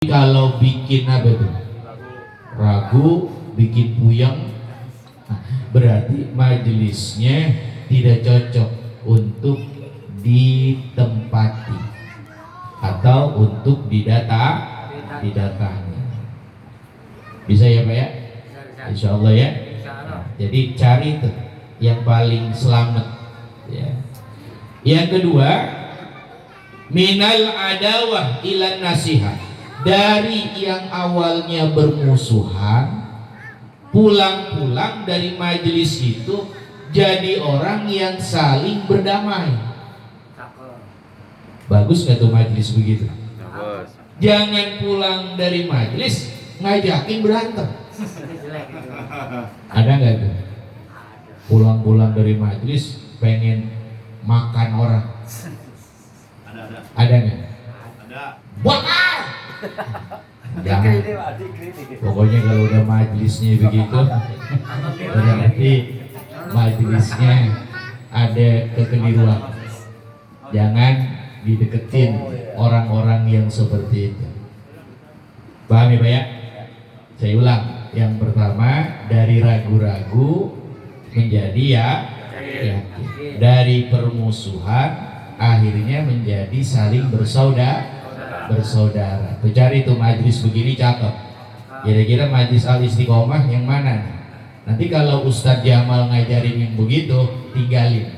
Kalau bikin apa tuh? Ragu, bikin puyeng, berarti majelisnya tidak cocok untuk ditempati atau untuk didatangi. Bisa ya Pak ya? Insya Allah ya. Jadi cari tuh yang paling selamat ya. Yang kedua, minal adawah ilan nasihat. Dari yang awalnya bermusuhan, pulang-pulang dari majelis itu jadi orang yang saling berdamai. Bagus gak tuh majelis begitu? Jangan pulang dari majelis ngajakin berantem. Ada gak tuh? Pulang-pulang dari majelis pengen makan orang. Ada gak? Ada. Bakar! Jangan. Pokoknya kalau udah majelisnya begitu, berarti majelisnya ada kekeliruan. Jangan dideketin orang-orang yang seperti itu. Paham ya Pak ya? Saya ulang. Yang pertama, dari ragu-ragu menjadi yakin. Dari permusuhan akhirnya menjadi saling bersaudara. Tuh cari tuh majelis begini cakep. Kira-kira majelis Al-Istiqomah yang mana nih? Nanti kalau Ustadz Jamal ngajarin yang begitu, tinggalin.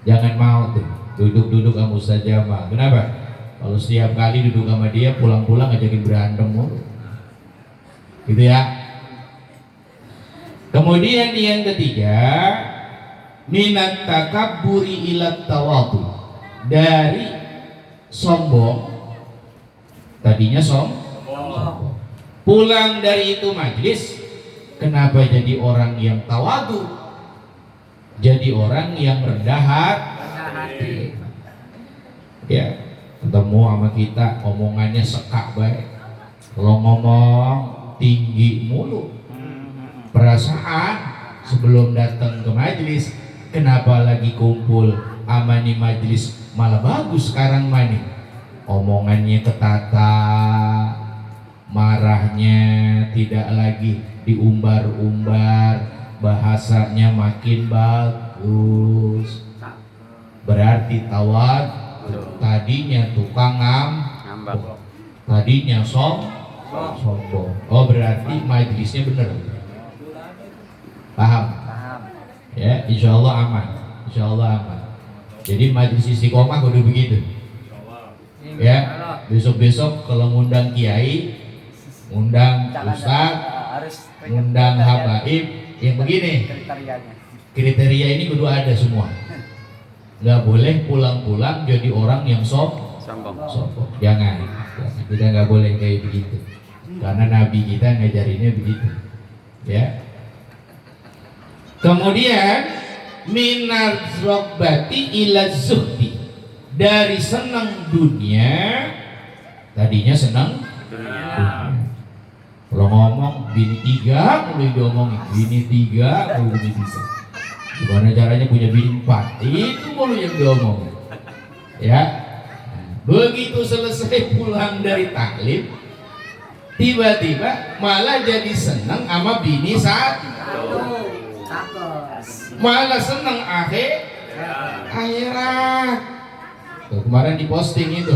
Jangan mau tuh duduk-duduk sama Ustadz Jamal. Kenapa? Kalau setiap kali duduk sama dia, pulang-pulang ngajakin berantem mulu. Gitu ya. Kemudian yang ketiga, minat takabburi ilat tawadu. Dari sombong, tadinya sombong, pulang dari itu majlis, kenapa jadi orang yang tawadu, jadi orang yang rendah hati. Ya, ketemu sama kita omongannya sekak baik, kalau ngomong tinggi mulu, perasaan sebelum datang ke majlis, kenapa lagi kumpul amani majlis malah bagus sekarang mani, omongannya ketata, marahnya tidak lagi diumbar-umbar, bahasanya makin bagus. Berarti tawad, tadinya tukang tadinya sombong. Oh berarti majelisnya benar. Paham? Ya, insya Allah aman. Insya Allah aman. Jadi majelis Istiqomah kudu begitu. Ya, besok-besok kalau ngundang kiai, ngundang ustaz, ngundang habaib, yang begini. Kriteria ini kudu ada semua. Nggak boleh pulang-pulang jadi orang yang sombong. Jangan. Kita nggak boleh kayak begitu. Karena Nabi kita ngajarinnya begitu. Ya. Kemudian minar robbati ila zuhdi, dari senang dunia, tadinya senang dunia. Kalau ngomong bini 3 mulai diomongin, bini 3 mulai bini 3. Gimana caranya punya bini 4, itu mulai yang diomongin. Ya, begitu selesai pulang dari taklim, tiba-tiba malah jadi senang sama bini 1. Malah seneng akhirat. Tuh, kemarin diposting itu.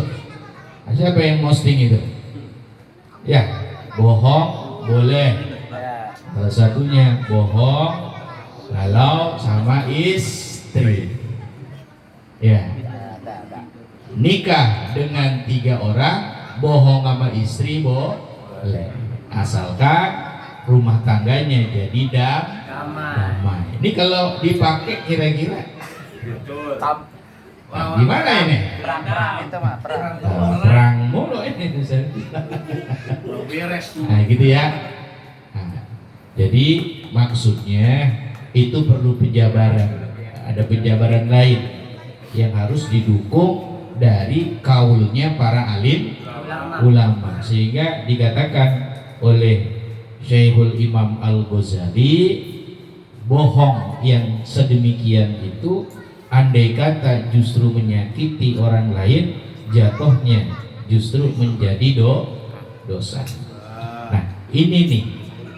Siapa yang posting itu? Ya, bohong boleh. Salah satunya bohong kalau sama istri. Ya. Nikah dengan 3 orang, bohong sama istri boleh. Asalkan rumah tangganya jadi damai. Ini kalau dipakai kira-kira gimana ini? Perang mulu ini. Nah gitu ya. Nah, jadi maksudnya itu perlu penjabaran. Ada penjabaran lain yang harus didukung dari kaulnya para alim ulama, sehingga dikatakan oleh Syekhul Imam Al-Ghazali, bohong yang sedemikian itu andai kata justru menyakiti orang lain, jatuhnya justru menjadi dosa. Nah, ini nih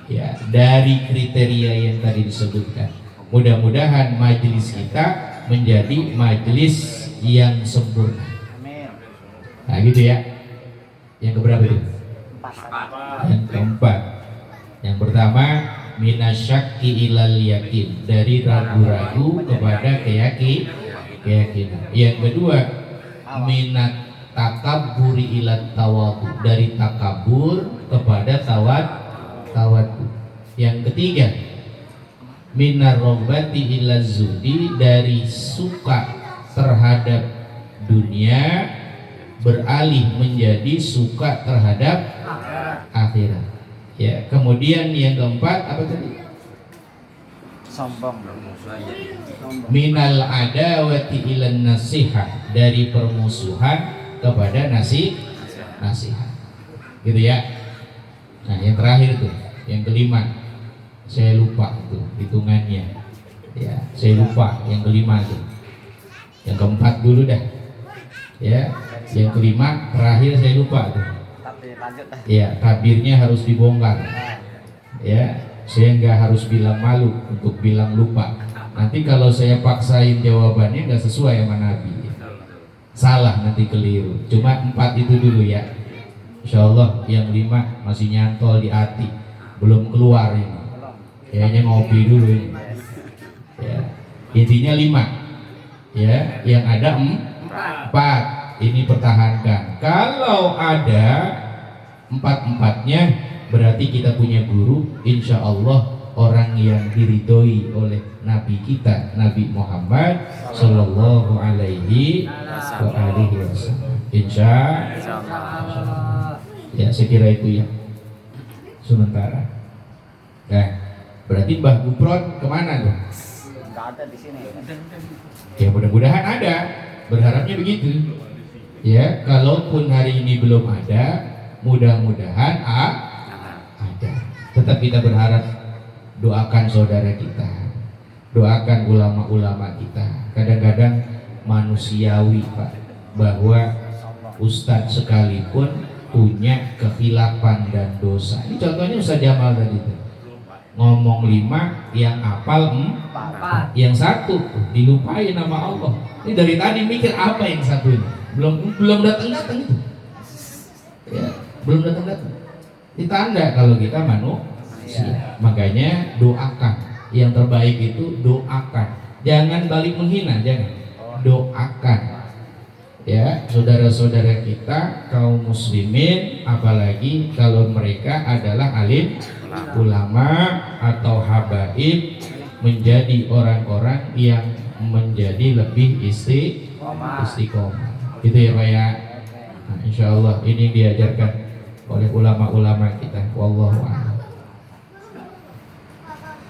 ya dari kriteria yang tadi disebutkan. Mudah-mudahan majelis kita menjadi majelis yang sempurna. Nah, gitu ya. Yang keberapa itu? Yang keempat. Yang pertama, minasyakki ilal yakin, dari ragu-ragu kepada keyakinan. Yang kedua, minat takabburi ilat tawadu, dari takabur kepada tawadu. Yang ketiga, minar robbati ilal zudi, dari suka terhadap dunia beralih menjadi suka terhadap akhirat. Ya, kemudian yang keempat apa tadi? Sombong. Minal adawati ilan nasihat, dari permusuhan kepada nasihat. Gitu ya. Nah, yang terakhir tuh, yang kelima. Saya lupa tuh hitungannya. Ya, saya lupa yang kelima tuh. Yang keempat dulu dah. Ya, yang kelima terakhir saya lupa tuh. Ya, tabirnya harus dibongkar. Ya, saya nggak harus bilang malu untuk bilang lupa. Nanti kalau saya paksain jawabannya nggak sesuai sama Nabi, salah, nanti keliru. Cuma 4 itu dulu ya. Insya Allah yang 5 masih nyantol di hati, belum keluar ini. Kayaknya ngopi dulu ini. Ya, intinya 5. Ya, yang ada 4. Ini pertahankan. Kalau ada 4-4-nya, berarti kita punya guru, insya Allah orang yang diridhoi oleh Nabi kita, Nabi Muhammad Sallallahu Alaihi Wasallam. Insya Allah. Ya, saya kira itu ya. Sementara. Nah, berarti Mbah Gupron kemana tuh? Nggak ada di sini. Ya, mudah-mudahan ada. Berharapnya begitu. Ya, kalaupun hari ini belum ada, mudah-mudahan ada. Tetap kita berharap, doakan saudara kita, doakan ulama-ulama kita. Kadang-kadang manusiawi Pak, bahwa ustadz sekalipun punya kekhilafan dan dosa. Ini contohnya Ustaz Jamal tadi tuh. Ngomong 5, yang hafal 4, yang 1 dilupain nama Allah. Ini dari tadi mikir apa yang satu ini? Belum datang itu. Ya, belum datang. Ditanda kalau kita manusia. Makanya doakan. Yang terbaik itu doakan. Jangan balik menghina, jangan. Doakan. Ya, saudara-saudara kita kaum muslimin, apalagi kalau mereka adalah alim, ulama atau habaib, menjadi orang-orang yang menjadi lebih istiqomah. Gitu ya Pak ya. Nah, insya Allah ini diajarkan oleh ulama-ulama kita. Wallahu a'lam.